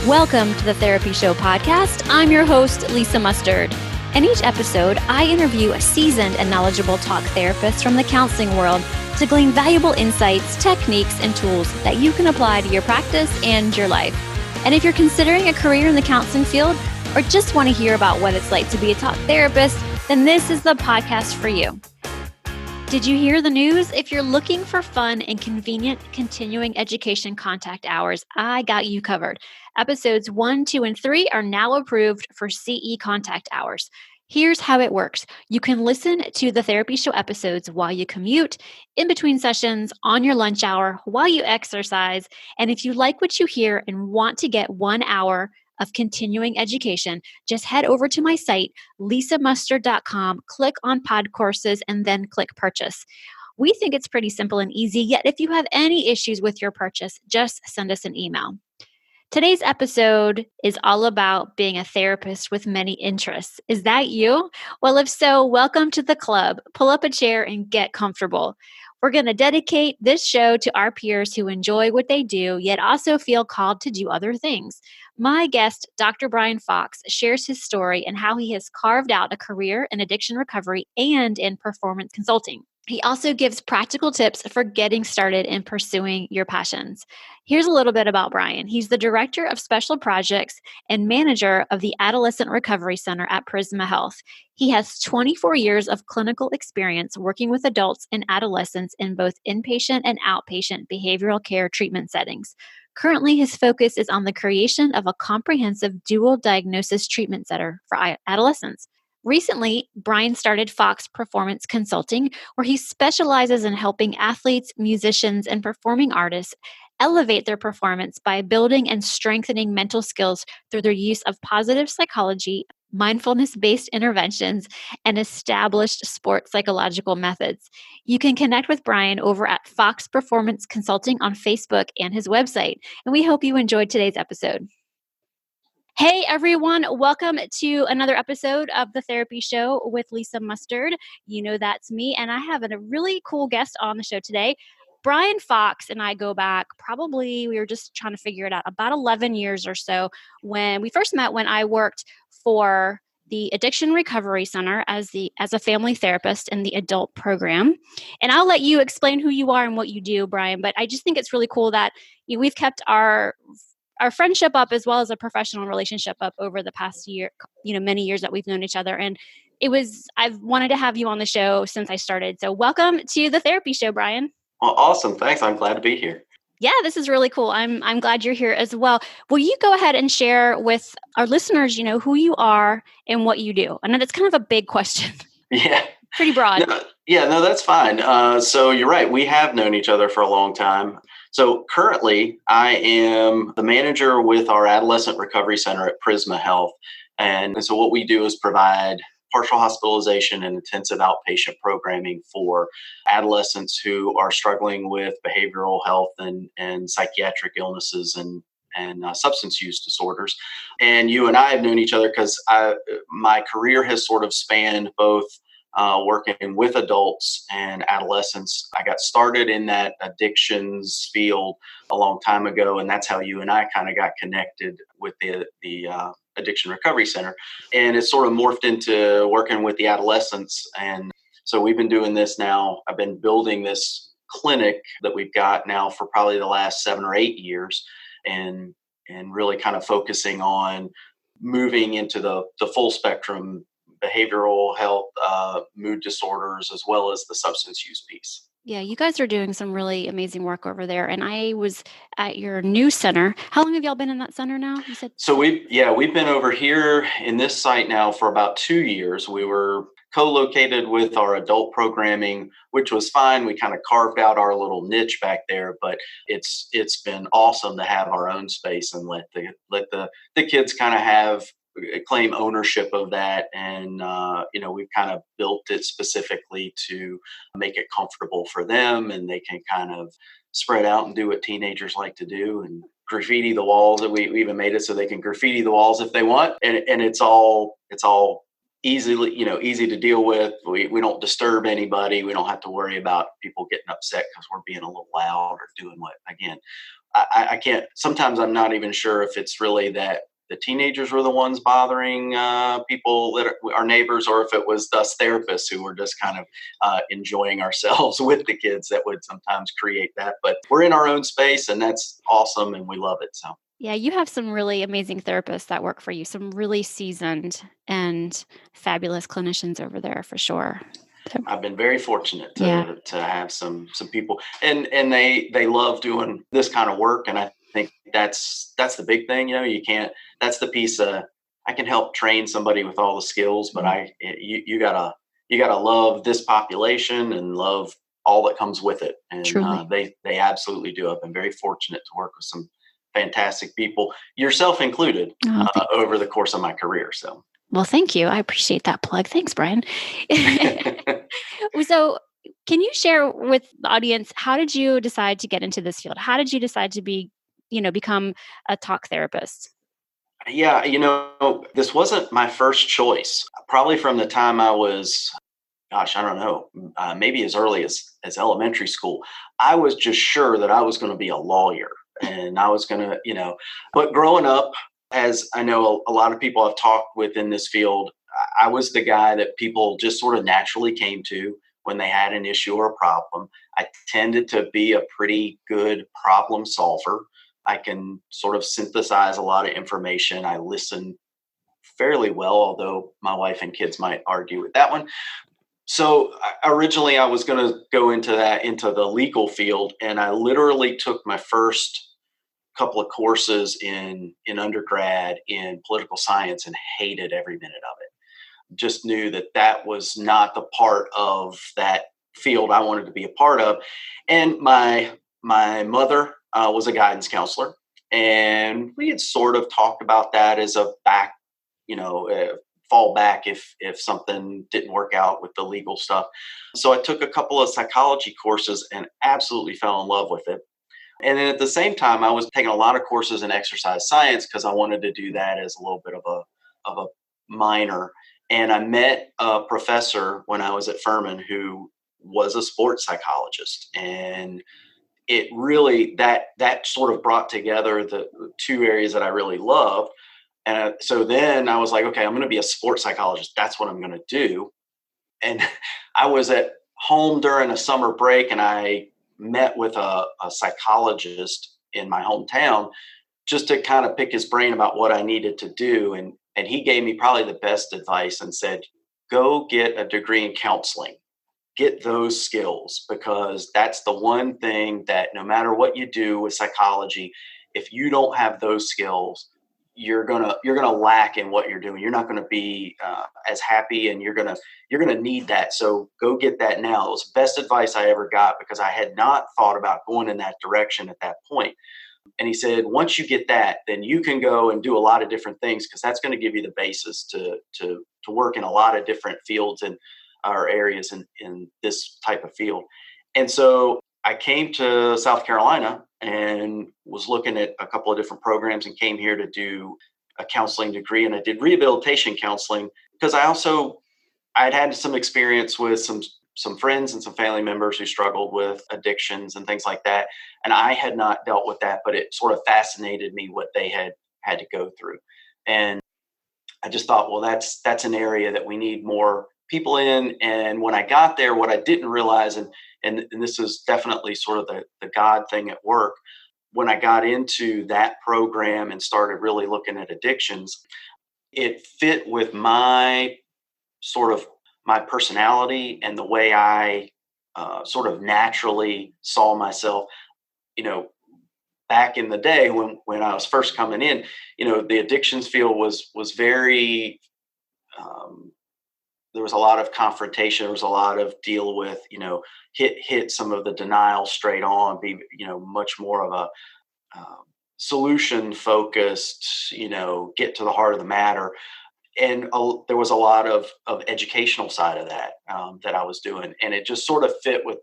Welcome to the Therapy Show podcast. I'm your host, Lisa Mustard. In each episode, I interview a seasoned and knowledgeable talk therapist from the counseling world to glean valuable insights, techniques, and tools that you can apply to your practice and your life. And if you're considering a career in the counseling field or just want to hear about what it's like to be a talk therapist, then this is the podcast for you. Did you hear the news? If you're looking for fun and convenient continuing education contact hours, I got you covered. Episodes 1, 2, and 3 are now approved for CE contact hours. Here's how it works. You can listen to the Therapy Show episodes while you commute, in between sessions, on your lunch hour, while you exercise. And if you like what you hear and want to get 1 hour of continuing education, just head over to my site, lisamustard.com, click on pod courses, and then click purchase. We think it's pretty simple and easy, yet if you have any issues with your purchase, just send us an email. Today's episode is all about being a therapist with many interests. Is that you? Well, if so, welcome to the club. Pull up a chair and get comfortable. We're going to dedicate this show to our peers who enjoy what they do, yet also feel called to do other things. My guest, Dr. Bryan Fox, shares his story and how he has carved out a career in addiction recovery and in performance consulting. He also gives practical tips for getting started in pursuing your passions. Here's a little bit about Bryan. He's the Director of Special Projects and Manager of the Adolescent Recovery Center at Prisma Health. He has 24 years of clinical experience working with adults and adolescents in both inpatient and outpatient behavioral care treatment settings. Currently, his focus is on the creation of a comprehensive dual diagnosis treatment center for adolescents. Recently, Bryan started Fox Performance Consulting, where he specializes in helping athletes, musicians, and performing artists elevate their performance by building and strengthening mental skills through their use of positive psychology, mindfulness-based interventions, and established sport psychological methods. You can connect with Bryan over at Fox Performance Consulting on Facebook and his website. And we hope you enjoyed today's episode. Hey everyone, welcome to another episode of The Therapy Show with Lisa Mustard. You know that's me, and I have a really cool guest on the show today. Bryan Fox and I go back we were just trying to figure it out, about 11 years or so when we first met when I worked for the Addiction Recovery Center as a family therapist in the adult program. And I'll let you explain who you are and what you do, Bryan, but I just think it's really cool that we've kept our friendship up as well as a professional relationship up over the past year, many years that we've known each other. And I've wanted to have you on the show since I started. So welcome to the Therapy Show, Bryan. Well, awesome. Thanks. I'm glad to be here. Yeah, this is really cool. I'm glad you're here as well. Will you go ahead and share with our listeners, who you are and what you do? I know that's kind of a big question. Yeah. Pretty broad. No, that's fine. So you're right. We have known each other for a long time. So currently, I am the manager with our Adolescent Recovery Center at Prisma Health. And so what we do is provide partial hospitalization and intensive outpatient programming for adolescents who are struggling with behavioral health and psychiatric illnesses and substance use disorders. And you and I have known each other because my career has sort of spanned both working with adults and adolescents. I got started in that addictions field a long time ago, and that's how you and I kind of got connected with the Addiction Recovery Center. And it's sort of morphed into working with the adolescents. And so we've been doing this now. I've been building this clinic that we've got now for probably the last 7 or 8 years, and really kind of focusing on moving into the full spectrum behavioral health, mood disorders, as well as the substance use piece. Yeah, you guys are doing some really amazing work over there. And I was at your new center. How long have y'all been in that center now? You said. So we've been over here in this site now for about 2 years. We were co-located with our adult programming, which was fine. We kind of carved out our little niche back there, but it's been awesome to have our own space and let the kids kind of claim ownership of that. And, we've kind of built it specifically to make it comfortable for them, and they can kind of spread out and do what teenagers like to do and graffiti the walls. And we even made it so they can graffiti the walls if they want. And it's all easy to deal with. We don't disturb anybody. We don't have to worry about people getting upset because we're being a little loud or doing what, again, I can't, sometimes I'm not even sure if it's really that the teenagers were the ones bothering people that are our neighbors, or if it was us therapists who were just kind of enjoying ourselves with the kids that would sometimes create that. But we're in our own space, and that's awesome, and we love it. So Yeah, you have some really amazing therapists that work for you, some really seasoned and fabulous clinicians over there for sure. So, I've been very fortunate yeah, to have some people, and they love doing this kind of work, and I think that's the big thing. You can't. That's the piece. I can help train somebody with all the skills, but you gotta love this population and love all that comes with it, and truly. they absolutely do. I've been very fortunate to work with some fantastic people, yourself included, Oh, thanks. over the course of my career. So. Well, thank you. I appreciate that plug. Thanks, Brian. So, can you share with the audience, how did you decide to get into this field? How did you decide to become a talk therapist? Yeah, this wasn't my first choice. Probably from the time I was, gosh, I don't know, maybe as early as elementary school, I was just sure that I was going to be a lawyer, and I was going to, but growing up, as I know a lot of people I've talked with in this field, I was the guy that people just sort of naturally came to when they had an issue or a problem. I tended to be a pretty good problem solver. I can sort of synthesize a lot of information. I listen fairly well, although my wife and kids might argue with that one. So originally I was going to go into the legal field, and I literally took my first couple of courses in undergrad in political science and hated every minute of it. Just knew that was not the part of that field I wanted to be a part of. And my mother was a guidance counselor, and we had sort of talked about that as a fall back if something didn't work out with the legal stuff. So I took a couple of psychology courses and absolutely fell in love with it. And then at the same time, I was taking a lot of courses in exercise science because I wanted to do that as a little bit of a minor. And I met a professor when I was at Furman who was a sports psychologist, and it really that sort of brought together the two areas that I really loved. And so then I was like, okay, I'm going to be a sports psychologist. That's what I'm going to do. And I was at home during a summer break, and I met with a psychologist in my hometown just to kind of pick his brain about what I needed to do. And he gave me probably the best advice and said, go get a degree in counseling, get those skills, because that's the one thing that no matter what you do with psychology, if you don't have those skills, you're gonna lack in what you're doing. You're not gonna be as happy, and you're gonna need that. So go get that now. It was the best advice I ever got, because I had not thought about going in that direction at that point. And he said, once you get that, then you can go and do a lot of different things, because that's going to give you the basis to work in a lot of different fields and or areas in this type of field. And so I came to South Carolina and was looking at a couple of different programs and came here to do a counseling degree. And I did rehabilitation counseling because I'd had some experience with some friends and some family members who struggled with addictions and things like that. And I had not dealt with that, but it sort of fascinated me what they had to go through. And I just thought, well, that's an area that we need more people in. And when I got there, what I didn't realize, and this is definitely sort of the God thing at work, when I got into that program and started really looking at addictions, it fit with my personality and the way I sort of naturally saw myself. Back in the day when I was first coming in, the addictions field was very, there was a lot of confrontation. There was a lot of deal with, hit some of the denial straight on, be, much more of a solution focused, get to the heart of the matter. And there was a lot of educational side of that that I was doing. And it just sort of fit with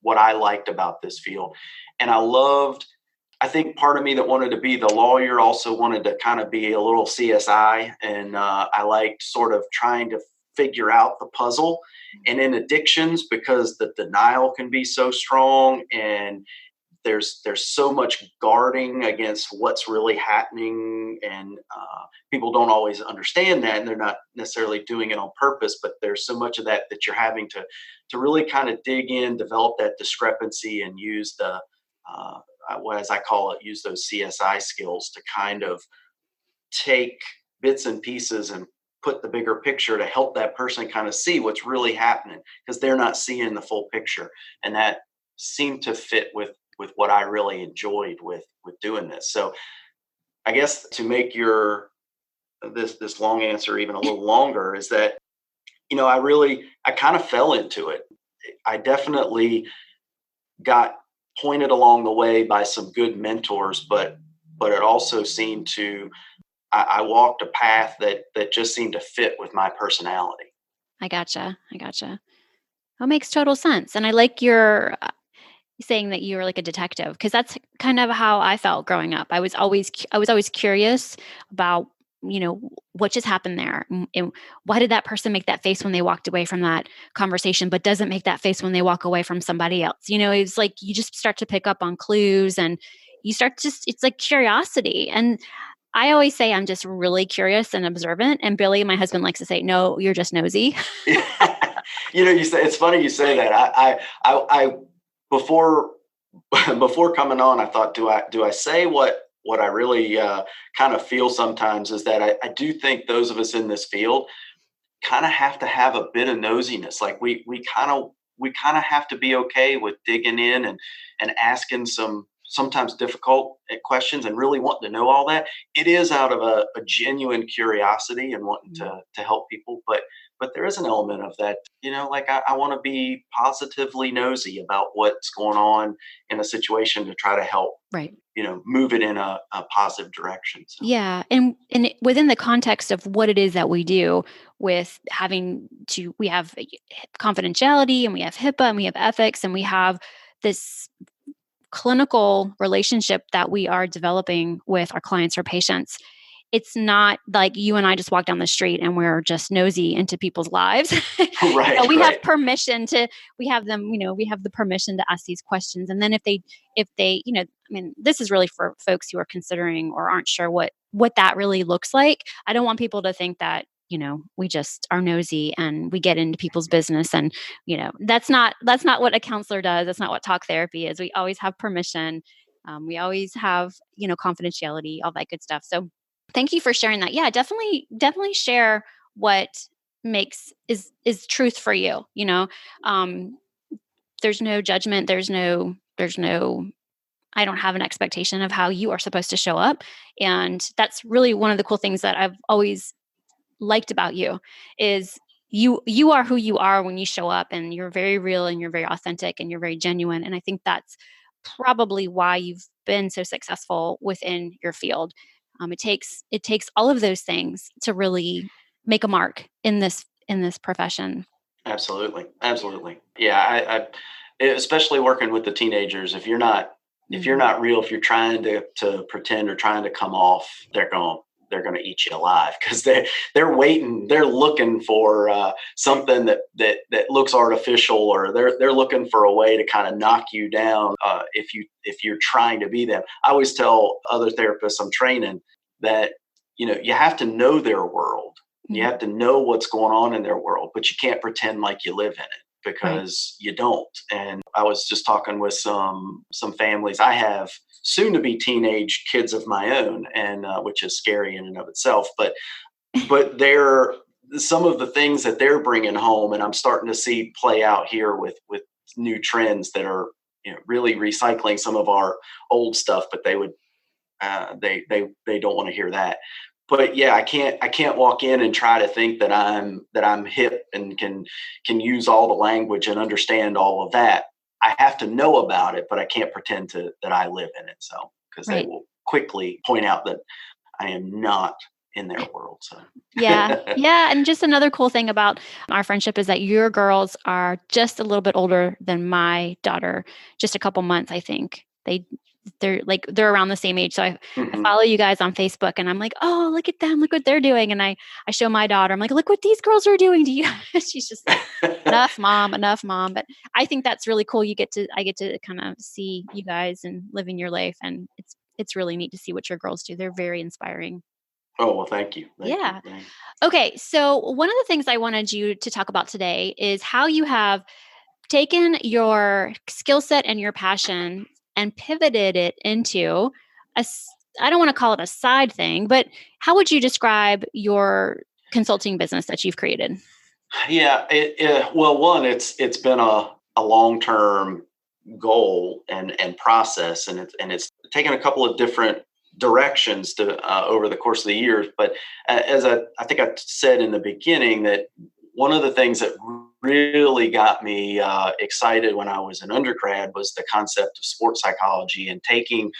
what I liked about this field. And I think part of me that wanted to be the lawyer also wanted to kind of be a little CSI. And I liked sort of trying to figure out the puzzle. And in addictions, because the denial can be so strong and there's so much guarding against what's really happening, and people don't always understand that, and they're not necessarily doing it on purpose, but there's so much of that you're having to really kind of dig in, develop that discrepancy, and use the what, as I call it, use those CSI skills to kind of take bits and pieces and put the bigger picture to help that person kind of see what's really happening, because they're not seeing the full picture. And that seemed to fit with what I really enjoyed with doing this. So I guess to make your this long answer even a little longer is that, I kind of fell into it. I definitely got pointed along the way by some good mentors, but it also seemed to, I walked a path that just seemed to fit with my personality. I gotcha. That makes total sense. And I like your saying that you were like a detective, because that's kind of how I felt growing up. I was always curious about, what just happened there, and why did that person make that face when they walked away from that conversation, but doesn't make that face when they walk away from somebody else. It's like you just start to pick up on clues, and you start it's like curiosity. And I always say I'm just really curious and observant. And Billy, my husband, likes to say, "No, you're just nosy." You say, it's funny you say that. I before coming on, I thought, do I say what I really kind of feel sometimes, is that I do think those of us in this field kind of have to have a bit of nosiness. Like we kind of have to be okay with digging in and asking some sometimes difficult questions and really wanting to know all that. It is out of a genuine curiosity and wanting to help people, but there is an element of that, like I want to be positively nosy about what's going on in a situation to try to help, Right. Move it in a positive direction. So. Yeah. And within the context of what it is that we do, with we have confidentiality, and we have HIPAA, and we have ethics, and we have this clinical relationship that we are developing with our clients or patients. It's not like you and I just walk down the street and we're just nosy into people's lives. Right. So we right. have permission we have the permission to ask these questions. And then if they, this is really for folks who are considering or aren't sure what that really looks like. I don't want people to think that, we just are nosy and we get into people's business. And, that's not what a counselor does. That's not what talk therapy is. We always have permission. We always have, confidentiality, all that good stuff. So thank you for sharing that. Yeah, definitely share what is truth for you. There's no judgment. There's no, I don't have an expectation of how you are supposed to show up. And that's really one of the cool things that I've always liked about you, is you are who you are when you show up, and you're very real, and you're very authentic, and you're very genuine. And I think that's probably why you've been so successful within your field. It takes all of those things to really make a mark in this profession. Absolutely. Yeah, I especially working with the teenagers. If you're not real, if you're trying to pretend or trying to come off, they're going to eat you alive, because they're waiting, they're looking for something that looks artificial, or they're looking for a way to kind of knock you down if you're trying to be them. I always tell other therapists I'm training that you have to know their world. You have to know what's going on in their world, but you can't pretend like you live in it, because you don't. And I was just talking with some families. I have soon to be teenage kids of my own, and which is scary in and of itself. But they're some of the things that they're bringing home, and I'm starting to see play out here with new trends that are really recycling some of our old stuff. But they would they don't want to hear that. But yeah, I can't walk in and try to think that I'm hip and can use all the language and understand all of that. I have to know about it, but I can't pretend that I live in it. So, because they will quickly point out that I am not in their world. So yeah. And just another cool thing about our friendship is that your girls are just a little bit older than my daughter, just a couple months, I think. they're around the same age. So I Mhm. follow you guys on Facebook and I'm like, oh, look at them. Look what they're doing. And I show my daughter, I'm like, look what these girls are doing. Do you, she's just like, enough mom, enough mom. But I think that's really cool. I get to kind of see you guys and living your life. And it's really neat to see what your girls do. They're very inspiring. Oh, well, thank you. Thank you. Yeah. Okay. So one of the things I wanted you to talk about today is how you have taken your skill set and your passion and pivoted it into I don't want to call it a side thing, but how would you describe your consulting business that you've created? Yeah. Well, one, it's been a long-term goal and process, and it's taken a couple of different directions to over the course of the years. But as I think I said in the beginning, that one of the things that really got me excited when I was an undergrad was the concept of sports psychology and taking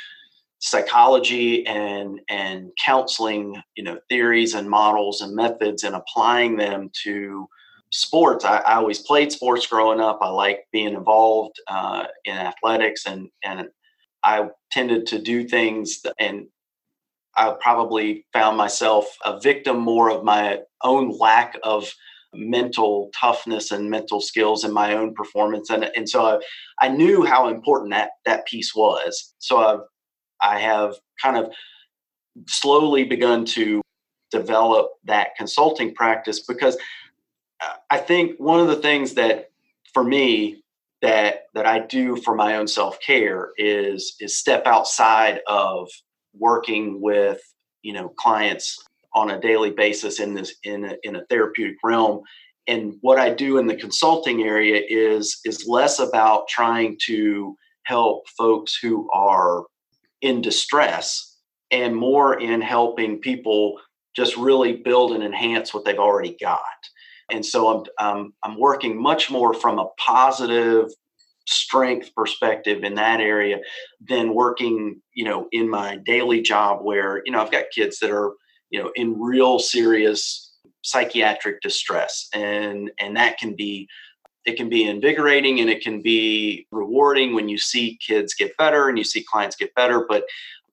psychology and counseling, theories and models and methods, and applying them to sports. I always played sports growing up. I like being involved in athletics, and I tended to do things, and I probably found myself a victim more of my own lack of mental toughness and mental skills in my own performance. And so I knew how important that piece was. So I have kind of slowly begun to develop that consulting practice, because I think one of the things that for me that I do for my own self-care is step outside of working with, clients on a daily basis in a therapeutic realm. And what I do in the consulting area is less about trying to help folks who are in distress, and more in helping people just really build and enhance what they've already got. And so I'm working much more from a positive strength perspective in that area than working, in my daily job where, I've got kids that are, in real serious psychiatric distress. And that can be, it can be invigorating and it can be rewarding when you see kids get better and you see clients get better, but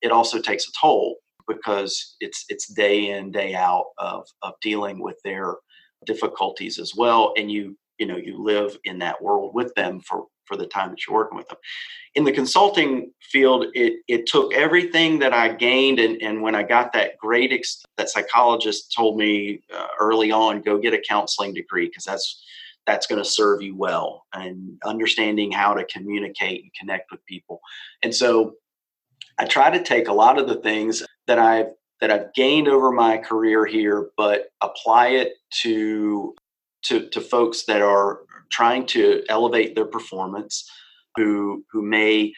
it also takes a toll because it's day in, day out of dealing with their difficulties as well. And you live in that world with them for the time that you're working with them. In the consulting field, it took everything that I gained. And when I got that that psychologist told me early on, go get a counseling degree, because that's going to serve you well, and understanding how to communicate and connect with people. And so I try to take a lot of the things that I've gained over my career here, but apply it to folks that are trying to elevate their performance, who may,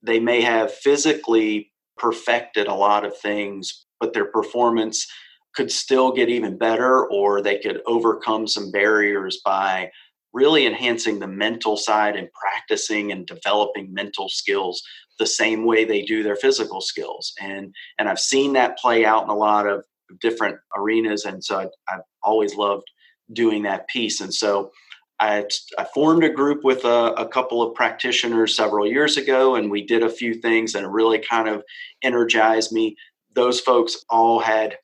they may have physically perfected a lot of things, but their performance could still get even better, or they could overcome some barriers by really enhancing the mental side and practicing and developing mental skills the same way they do their physical skills. And I've seen that play out in a lot of different arenas. And so I've always loved doing that piece. And so I formed a group with a couple of practitioners several years ago, and we did a few things and it really kind of energized me. Those folks all had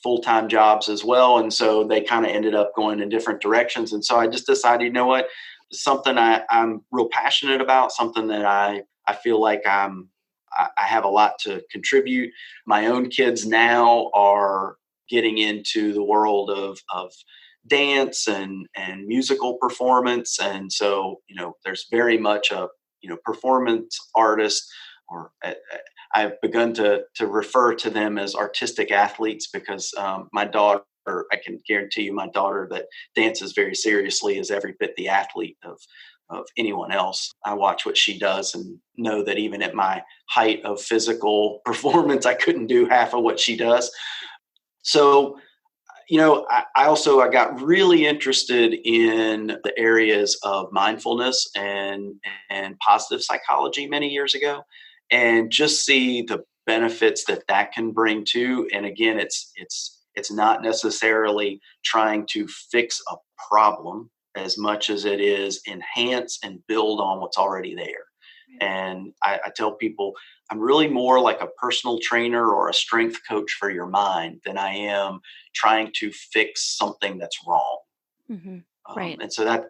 full-time jobs as well. And so they kind of ended up going in different directions. And so I just decided, you know what, something I'm real passionate about, something that I feel like I have a lot to contribute. My own kids now are getting into the world of dance and musical performance. And so, there's very much a, performance artist, or I've begun to refer to them as artistic athletes, because my daughter, I can guarantee you, my daughter that dances very seriously is every bit the athlete of anyone else. I watch what she does and know that even at my height of physical performance, I couldn't do half of what she does. So, I got really interested in the areas of mindfulness and positive psychology many years ago, and just see the benefits that can bring to. And again, it's not necessarily trying to fix a problem as much as it is enhance and build on what's already there. And I tell people I'm really more like a personal trainer or a strength coach for your mind than I am trying to fix something that's wrong. Mm-hmm. Right. And so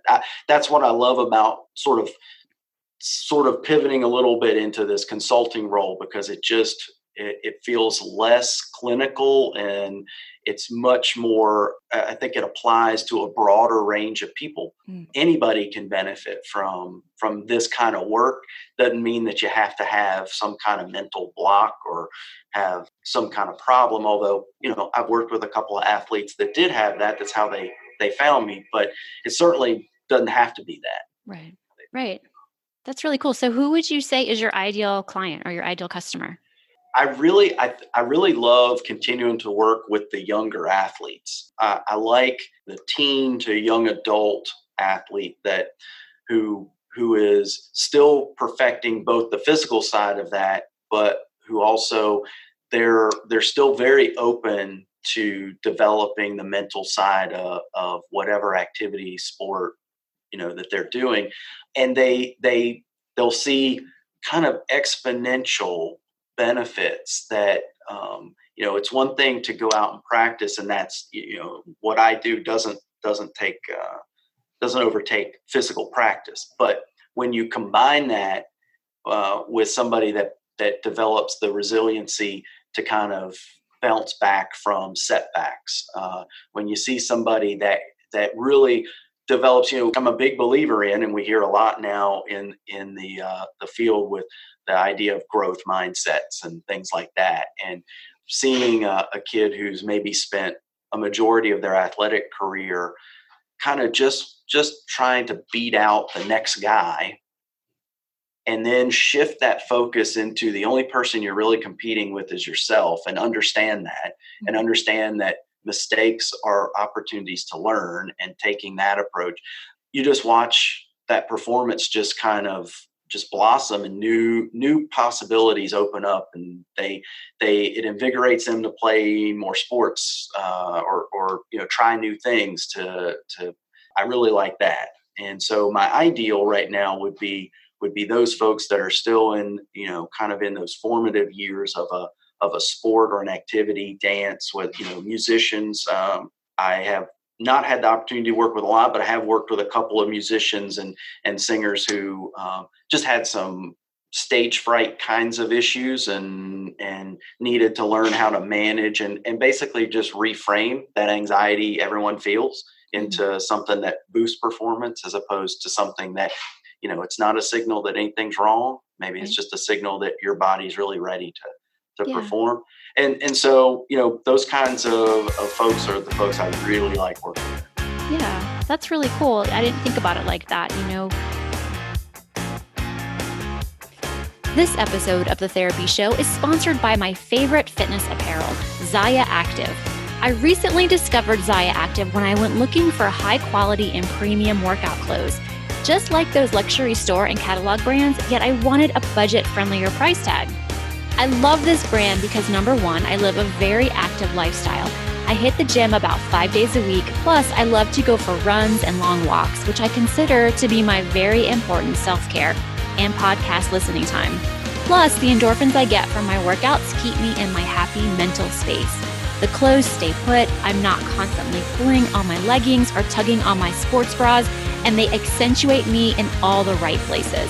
that's what I love about sort of pivoting a little bit into this consulting role, because it feels less clinical, and it's much more, I think it applies to a broader range of people. Anybody can benefit from this kind of work. Doesn't mean that you have to have some kind of mental block or have some kind of problem. Although, I've worked with a couple of athletes that did have that. That's how they found me, but it certainly doesn't have to be that. Right. Right. That's really cool. So who would you say is your ideal client or your ideal customer? I really love continuing to work with the younger athletes. I like the teen to young adult athlete who is still perfecting both the physical side of that, but who also they're still very open to developing the mental side of whatever activity, sport, that they're doing, and they'll see kind of exponential benefits that it's one thing to go out and practice, and that's what I do doesn't overtake physical practice. But when you combine that with somebody that develops the resiliency to kind of bounce back from setbacks, when you see somebody that really develops, I'm a big believer in, and we hear a lot now in the field with the idea of growth mindsets and things like that. And seeing a kid who's maybe spent a majority of their athletic career kind of just trying to beat out the next guy, and then shift that focus into the only person you're really competing with is yourself, and understand that mistakes are opportunities to learn, and taking that approach, you just watch that performance just kind of just blossom, and new possibilities open up, and it invigorates them to play more sports, or try new things to I really like that. And so my ideal right now would be those folks that are still in, kind of in those formative years of a sport or an activity, dance, with, musicians. I have not had the opportunity to work with a lot, but I have worked with a couple of musicians and singers who just had some stage fright kinds of issues and needed to learn how to manage and basically just reframe that anxiety everyone feels into something that boosts performance, as opposed to something that, it's not a signal that anything's wrong. Maybe it's just a signal that your body's really ready to perform. And so, those kinds of folks are the folks I really like working with. Yeah, that's really cool. I didn't think about it like that, This episode of The Therapy Show is sponsored by my favorite fitness apparel, Zaya Active. I recently discovered Zaya Active when I went looking for high quality and premium workout clothes. Just like those luxury store and catalog brands, yet I wanted a budget-friendlier price tag. I love this brand because, number one, I live a very active lifestyle. I hit the gym about 5 days a week, plus I love to go for runs and long walks, which I consider to be my very important self-care and podcast listening time. Plus, the endorphins I get from my workouts keep me in my happy mental space. The clothes stay put, I'm not constantly pulling on my leggings or tugging on my sports bras, and they accentuate me in all the right places.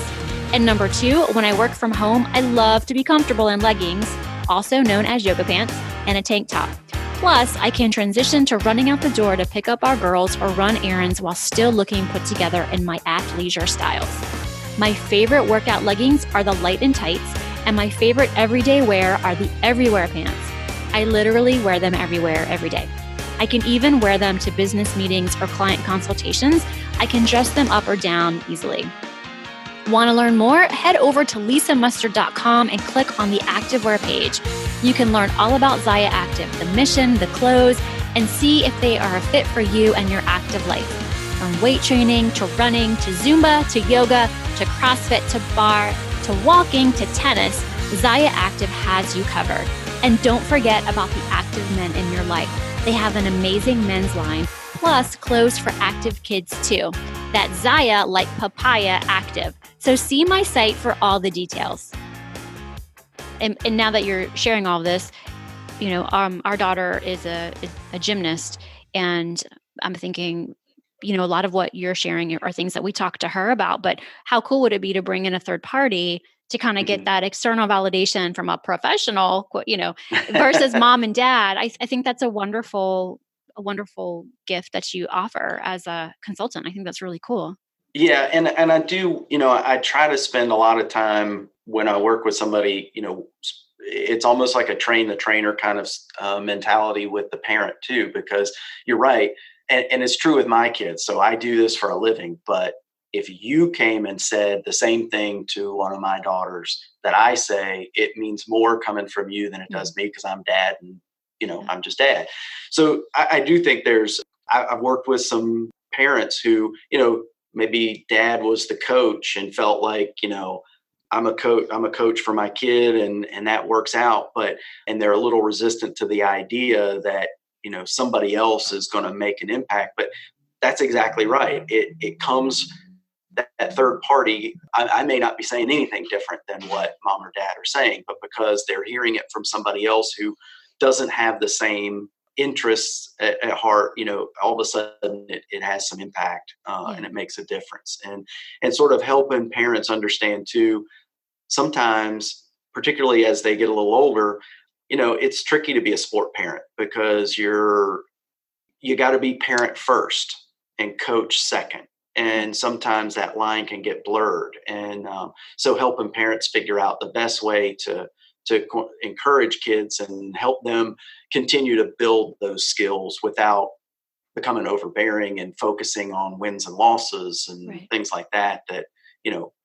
And number two, when I work from home, I love to be comfortable in leggings, also known as yoga pants, and a tank top. Plus, I can transition to running out the door to pick up our girls or run errands while still looking put together in my athleisure styles. My favorite workout leggings are the light and tights, and my favorite everyday wear are the everywhere pants. I literally wear them everywhere, every day. I can even wear them to business meetings or client consultations. I can dress them up or down easily. Want to learn more? Head over to lisamustard.com and click on the Activewear page. You can learn all about Zaya Active, the mission, the clothes, and see if they are a fit for you and your active life. From weight training to running to Zumba to yoga to CrossFit to bar to walking to tennis, Zaya Active has you covered. And don't forget about the active men in your life. They have an amazing men's line, plus clothes for active kids too. That's Zaya like papaya active. So see my site for all the details. And now that you're sharing all of this, our daughter is a gymnast, and I'm thinking, a lot of what you're sharing are things that we talk to her about, but how cool would it be to bring in a third party to kind of get that external validation from a professional, versus mom and dad? I think that's a wonderful gift that you offer as a consultant. I think that's really cool. Yeah. And I do, I try to spend a lot of time when I work with somebody, it's almost like a train the trainer kind of mentality with the parent too, because you're right. And it's true with my kids. So I do this for a living, but if you came and said the same thing to one of my daughters that I say, it means more coming from you than it does me, because I'm dad and, I'm just dad. So I do think I've worked with some parents who, maybe dad was the coach and felt like, I'm a coach for my kid and that works out, and they're a little resistant to the idea that, somebody else is going to make an impact. But that's exactly right. It comes, that third party. I may not be saying anything different than what mom or dad are saying, but because they're hearing it from somebody else who doesn't have the same interests at heart, all of a sudden it has some impact and it makes a difference. And sort of helping parents understand too, sometimes, particularly as they get a little older, it's tricky to be a sport parent, because you got to be parent first and coach second. And sometimes that line can get blurred. And so helping parents figure out the best way to encourage kids and help them continue to build those skills without becoming overbearing and focusing on wins and losses and things like that,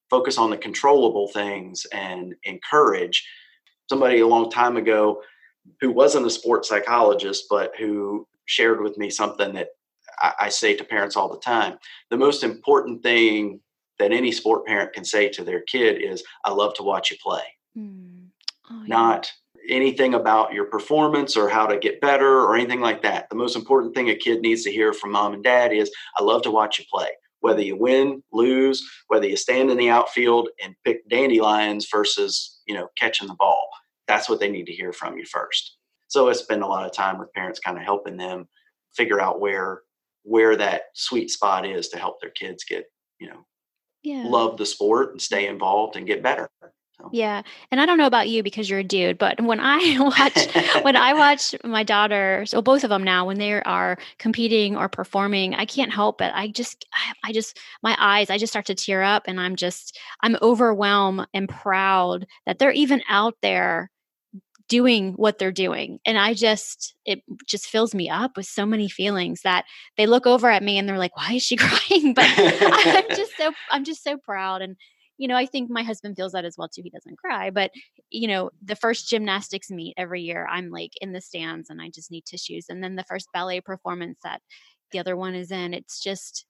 focus on the controllable things and encourage. Somebody a long time ago who wasn't a sports psychologist, but who shared with me something that I say to parents all the time. The most important thing that any sport parent can say to their kid is, I love to watch you play. Not anything about your performance or how to get better or anything like that. The most important thing a kid needs to hear from mom and dad is, I love to watch you play. Whether you win, lose, whether you stand in the outfield and pick dandelions versus, catching the ball. That's what they need to hear from you first. So I spend a lot of time with parents kind of helping them figure out where that sweet spot is to help their kids get, love the sport and stay involved and get better. So. Yeah. And I don't know about you because you're a dude, but when I watch my daughters, or both of them now, when they are competing or performing, I can't help it. I just my eyes, I just start to tear up, and I'm overwhelmed and proud that they're even out there doing what they're doing. And it just fills me up with so many feelings that they look over at me and they're like, why is she crying? But I'm just so proud. And I think my husband feels that as well too. He doesn't cry, but the first gymnastics meet every year, I'm like in the stands and I just need tissues. And then the first ballet performance that the other one is in, it's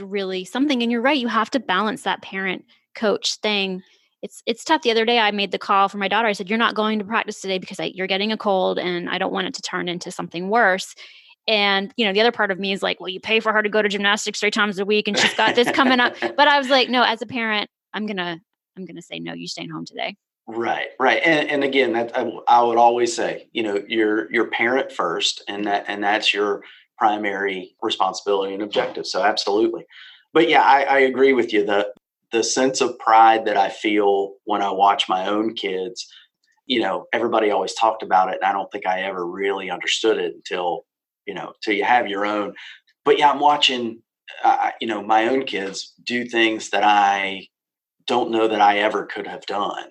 really something. And you're right. You have to balance that parent coach thing. It's tough. The other day I made the call for my daughter. I said, you're not going to practice today because you're getting a cold and I don't want it to turn into something worse. And, the other part of me is like, well, you pay for her to go to gymnastics 3 times a week and she's got this coming up. But I was like, no, as a parent, I'm going to say, no, you're staying home today. Right. And again, that I would always say, your parent first, and that's your primary responsibility and objective. So absolutely. But yeah, I agree with you. The sense of pride that I feel when I watch my own kids, everybody always talked about it. And I don't think I ever really understood it until you have your own. But yeah, I'm watching, my own kids do things that I don't know that I ever could have done.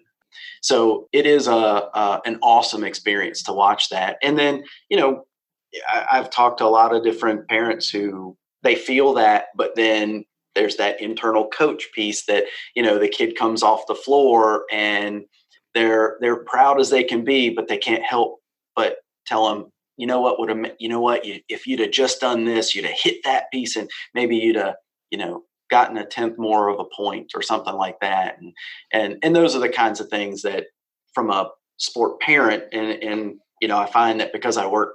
So it is an awesome experience to watch that. And then, I've talked to a lot of different parents who they feel that, but then there's that internal coach piece that, the kid comes off the floor and they're proud as they can be, but they can't help but tell them, if you'd have just done this, you'd have hit that piece and maybe you'd have, gotten a tenth more of a point or something like that. And those are the kinds of things that from a sport parent and I find that because I work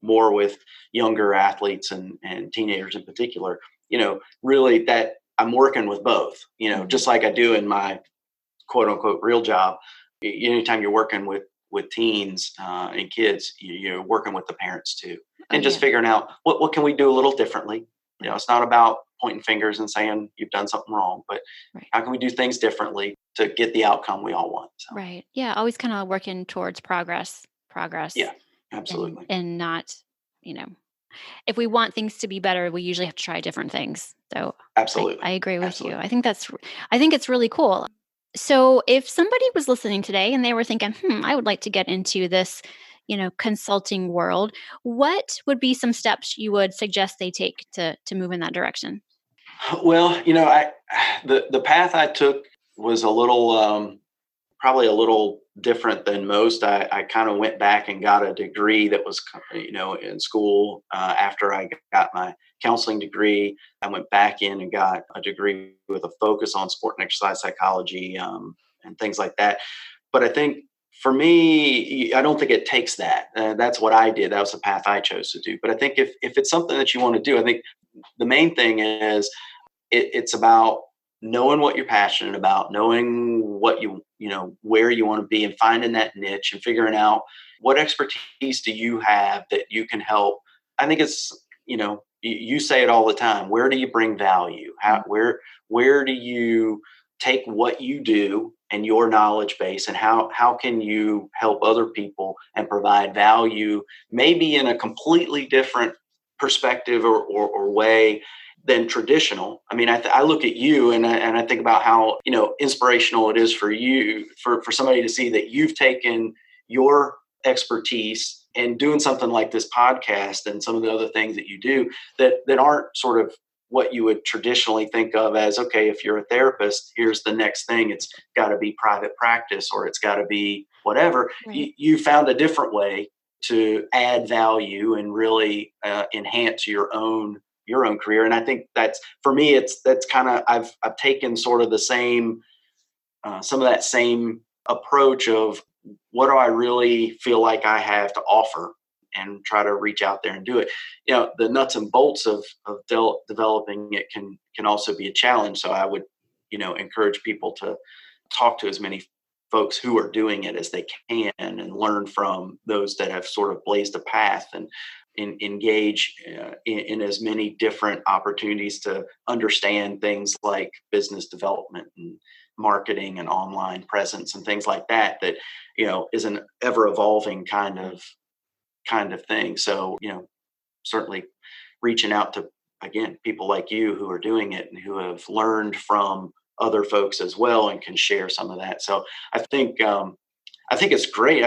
more with younger athletes and teenagers in particular, really that I'm working with both, just like I do in my quote unquote real job. Anytime you're working with teens and kids, you're working with the parents too, Oh, and just yeah. figuring out what can we do a little differently. It's not about pointing fingers and saying you've done something wrong, but Right. how can we do things differently to get the outcome we all want? So, Right. Yeah. Always kind of working towards progress, yeah, absolutely, and not, you know, if we want things to be better, we usually have to try different things. So I absolutely, agree with you. absolutely. I think it's really cool. So if somebody was listening today and they were thinking, I would like to get into this, consulting world, what would be some steps you would suggest they take to move in that direction? Well, the path I took was a little probably a little different than most. I kind of went back and got a degree that was, in school after I got my counseling degree. I went back in and got a degree with a focus on sport and exercise psychology and things like that. But I think for me, I don't think it takes that. That's what I did. That was the path I chose to do. But I think if it's something that you want to do, I think the main thing is it's about knowing what you're passionate about, knowing what where you want to be, and finding that niche and figuring out what expertise do you have that you can help. I think it's, you say it all the time. Where do you bring value? Where do you take what you do and your knowledge base, and how can you help other people and provide value, maybe in a completely different perspective or way than traditional. I mean, I look at you and I think about how, inspirational it is for you, for somebody to see that you've taken your expertise and doing something like this podcast and some of the other things that you do that aren't sort of what you would traditionally think of as, okay, if you're a therapist, here's the next thing. It's got to be private practice, or it's got to be whatever. Right. You found a different way to add value and really enhance your own career. And I think that's, for me, that's kind of, I've taken sort of the same, some of that same approach of what do I really feel like I have to offer, and try to reach out there and do it. The nuts and bolts of developing it can also be a challenge. So I would, encourage people to talk to as many folks who are doing it as they can, and learn from those that have sort of blazed a path, and engage in as many different opportunities to understand things like business development and marketing and online presence and things like that is an ever evolving kind of thing. So, certainly reaching out to, again, people like you who are doing it and who have learned from other folks as well and can share some of that. So I think it's great.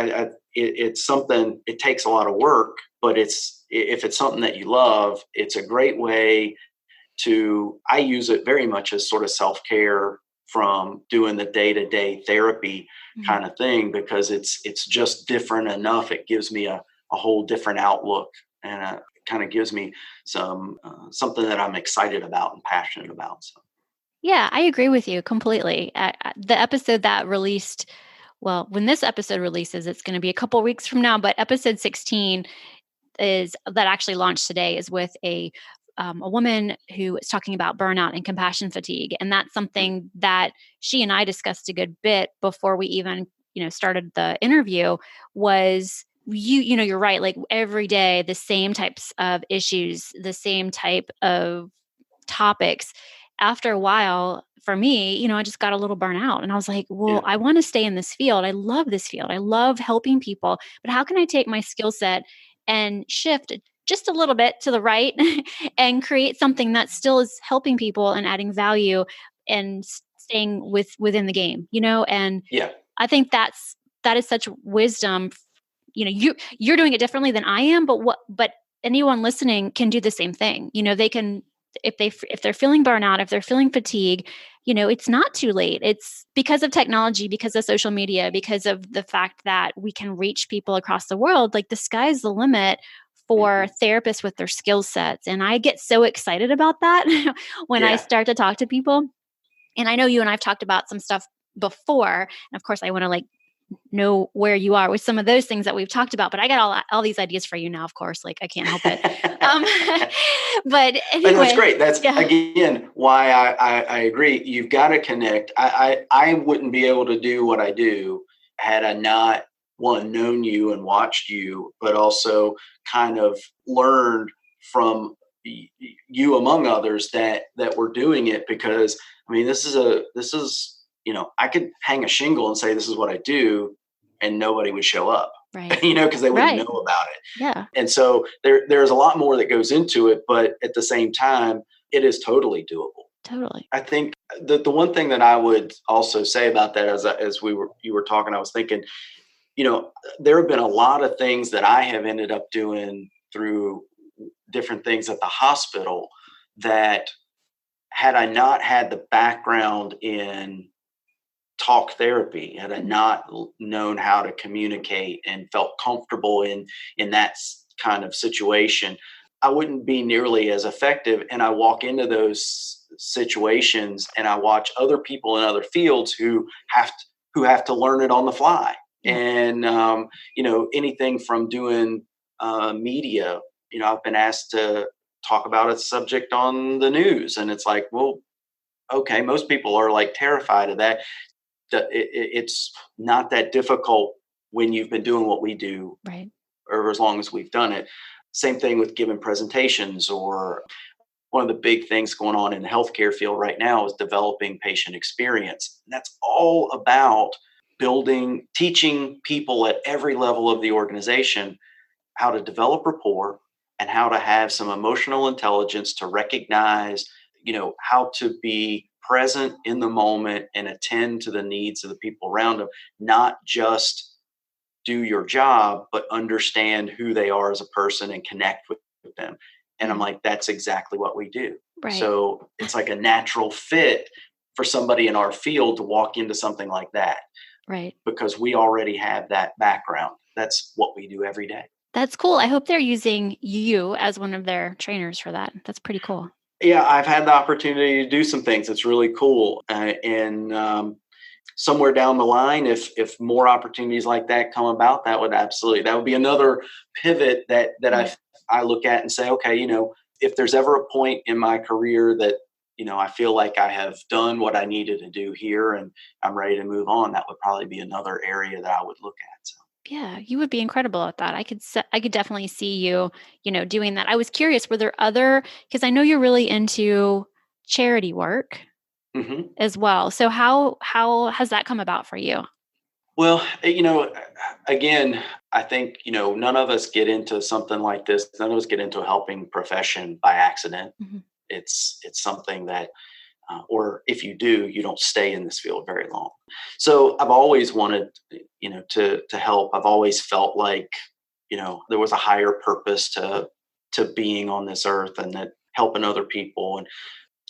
It's something, it takes a lot of work, but if it's something that you love, it's a great way I use it very much as sort of self-care from doing the day-to-day therapy kind of thing, because it's just different enough. It gives me a whole different outlook, and kind of gives me something that I'm excited about and passionate about. So. Yeah, I agree with you completely. The episode that released, well, when this episode releases, it's going to be a couple weeks from now, but episode 16 that actually launched today is with a woman who is talking about burnout and compassion fatigue. And that's something that she and I discussed a good bit before we even, started the interview. Was you're right. Like every day, the same types of issues, the same type of topics. After a while, for me, I just got a little burnout, and I was like, well, Yeah. I want to stay in this field. I love this field. I love helping people, but how can I take my skill set and shift just a little bit to the right and create something that still is helping people and adding value and staying within the game, and Yeah. I think that is such wisdom. You're doing it differently than I am, but anyone listening can do the same thing. They can, if they're feeling burnout, if they're feeling fatigue, it's not too late. It's because of technology, because of social media, because of the fact that we can reach people across the world. Like the sky's the limit for therapists with their skill sets. And I get so excited about that when I Yeah. start to talk to people. And I know you and I've talked about some stuff before. And of course, I want to know where you are with some of those things that we've talked about. But I got all these ideas for you now, of course, like I can't help it. Um, but But that's anyway, great. That's yeah, again why I agree. You've got to connect. I wouldn't be able to do what I do had I not one known you and watched you, but also kind of learned from you among others that were doing it. Because I mean, this is I could hang a shingle and say this is what I do, and nobody would show up, right, because they wouldn't know right, about it. yeah, And so there's a lot more that goes into it, but at the same time, it is totally doable. totally. I think the one thing that I would also say about that, as you were talking, I was thinking, there have been a lot of things that I have ended up doing through different things at the hospital that, had I not had the background in talk therapy, had I Mhm. not known how to communicate and felt comfortable in that kind of situation, I wouldn't be nearly as effective. And I walk into those situations and I watch other people in other fields who have to learn it on the fly. Yeah, And anything from doing media. I've been asked to talk about a subject on the news, and it's like, well, okay, most people are like terrified of that. It's not that difficult when you've been doing what we do, right. or as long as we've done it. Same thing with giving presentations, or one of the big things going on in the healthcare field right now is developing patient experience. And that's all about teaching people at every level of the organization how to develop rapport and how to have some emotional intelligence to recognize, how to be present in the moment and attend to the needs of the people around them, not just do your job, but understand who they are as a person and connect with them. And I'm Yeah, like, that's exactly what we do. right, So it's like a natural fit for somebody in our field to walk into something like that, right. because we already have that background. That's what we do every day. That's cool. I hope they're using you as one of their trainers for that. That's pretty cool. Yeah, I've had the opportunity to do some things. It's really cool. And somewhere down the line, if more opportunities like that come about, that would be another pivot that Right. I look at and say, okay, if there's ever a point in my career that I feel like I have done what I needed to do here and I'm ready to move on, that would probably be another area that I would look at. So. Yeah, you would be incredible at that. I could definitely see you, doing that. I was curious, were there other, because I know you're really into charity work Mhm. as well. So how has that come about for you? Well, again, I think, none of us get into something like this. None of us get into a helping profession by accident. Mhm. It's something that, or if you do, you don't stay in this field very long. So I've always wanted, to help. I've always felt like, there was a higher purpose to being on this earth, and that helping other people and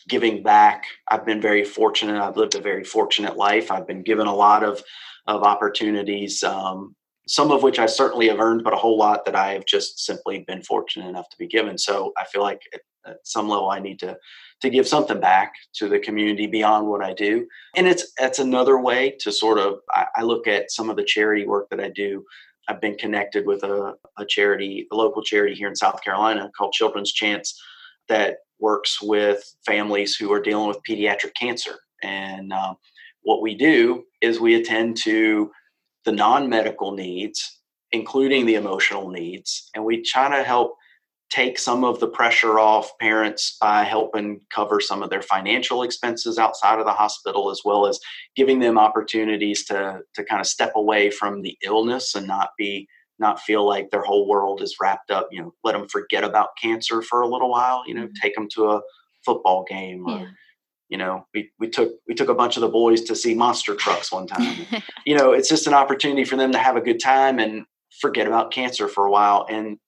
giving back. I've been very fortunate. I've lived a very fortunate life. I've been given a lot of opportunities, some of which I certainly have earned, but a whole lot that I have just simply been fortunate enough to be given. So I feel like at some level I need to give something back to the community beyond what I do. And that's another way to sort of, I look at some of the charity work that I do. I've been connected with a local charity here in South Carolina called Children's Chance, that works with families who are dealing with pediatric cancer. And what we do is we attend to the non-medical needs, including the emotional needs, and we try to help take some of the pressure off parents by helping cover some of their financial expenses outside of the hospital, as well as giving them opportunities to kind of step away from the illness and not feel like their whole world is wrapped up. Let them forget about cancer for a little while. Mhm. Take them to a football game, or Yeah. we took a bunch of the boys to see monster trucks one time. It's just an opportunity for them to have a good time and forget about cancer for a while. And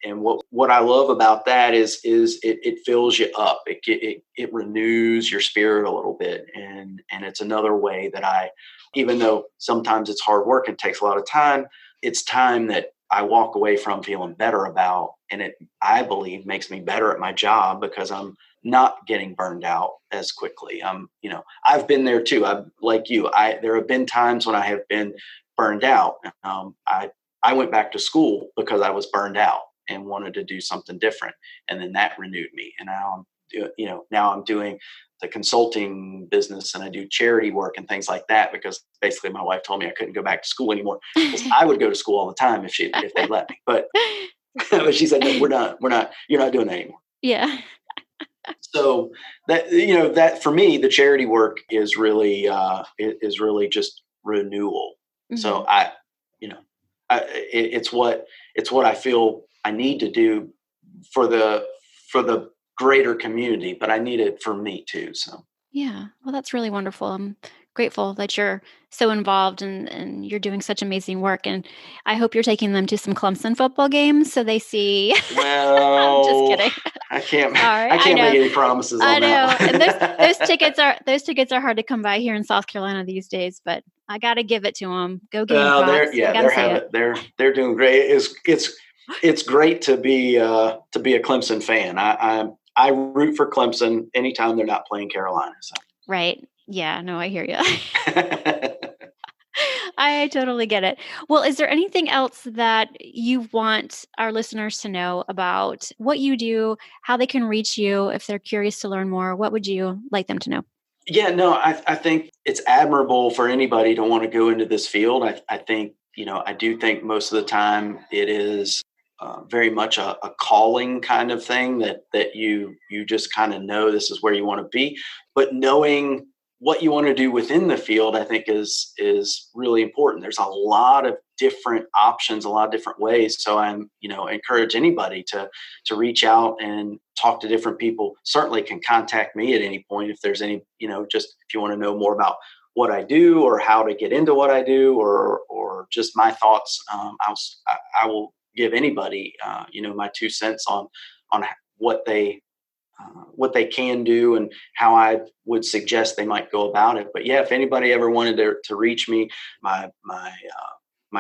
what I love about that is it fills you up. It renews your spirit a little bit, and it's another way that even though sometimes it's hard work and takes a lot of time, it's time that I walk away from feeling better about, and it, I believe, makes me better at my job because I'm not getting burned out as quickly. I've been there too. I'm like you. There have been times when I have been burned out. I went back to school because I was burned out and wanted to do something different, and then that renewed me. And now I'm doing the consulting business, and I do charity work and things like that because basically my wife told me I couldn't go back to school anymore because I would go to school all the time if they let me. But but she said, no, we're not, you're not doing that anymore. Yeah. So that for me, the charity work is really just renewal. Mm-hmm. So it's what I feel I need to do for the greater community, but I need it for me too. So yeah, well, that's really wonderful. I'm grateful that you're so involved and you're doing such amazing work. And I hope you're taking them to some Clemson football games so they see. Well, I'm just kidding. I can't make any promises on that one. And those tickets are hard to come by here in South Carolina these days, but I got to give it to them. Go Gamecocks. They're doing great. It's great to be a Clemson fan. I root for Clemson anytime they're not playing Carolina. So. Right. Yeah, no, I hear you. I totally get it. Well, is there anything else that you want our listeners to know about what you do, how they can reach you if they're curious to learn more? What would you like them to know? Yeah, no, I think it's admirable for anybody to want to go into this field. I think, I do think most of the time it is very much a calling kind of thing that you just kind of know this is where you want to be, but knowing what you want to do within the field, I think is really important. There's a lot of different options, a lot of different ways. So I'm, encourage anybody to reach out and talk to different people. Certainly can contact me at any point if there's any, just if you want to know more about what I do or how to get into what I do or just my thoughts. I will give anybody, my 2 cents on what they can do and how I would suggest they might go about it. But yeah, if anybody ever wanted to reach me, my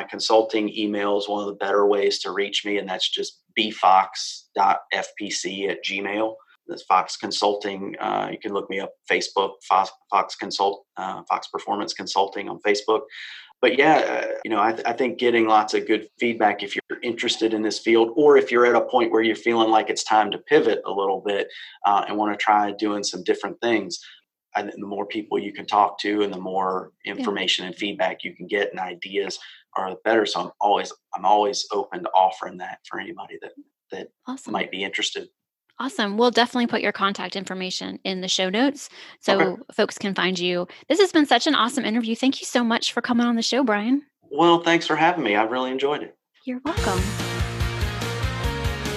consulting email is one of the better ways to reach me. And that's just bfox.fpc@gmail. That's Fox Consulting. You can look me up Facebook, Fox Performance Consulting on Facebook. But yeah, I think getting lots of good feedback if you're interested in this field, or if you're at a point where you're feeling like it's time to pivot a little bit and want to try doing some different things. And the more people you can talk to and the more information and feedback you can get and ideas are the better. So I'm always open to offering that for anybody that awesome. might be interested. Awesome. We'll definitely put your contact information in the show notes so folks can find you. This has been such an awesome interview. Thank you so much for coming on the show, Bryan. Well, thanks for having me. I really enjoyed it. You're welcome.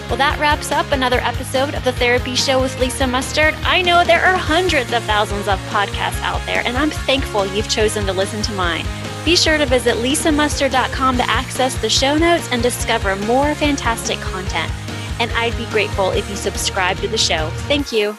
Well, that wraps up another episode of The Therapy Show with Lisa Mustard. I know there are hundreds of thousands of podcasts out there, and I'm thankful you've chosen to listen to mine. Be sure to visit lisamustard.com to access the show notes and discover more fantastic content. And I'd be grateful if you subscribe to the show. Thank you.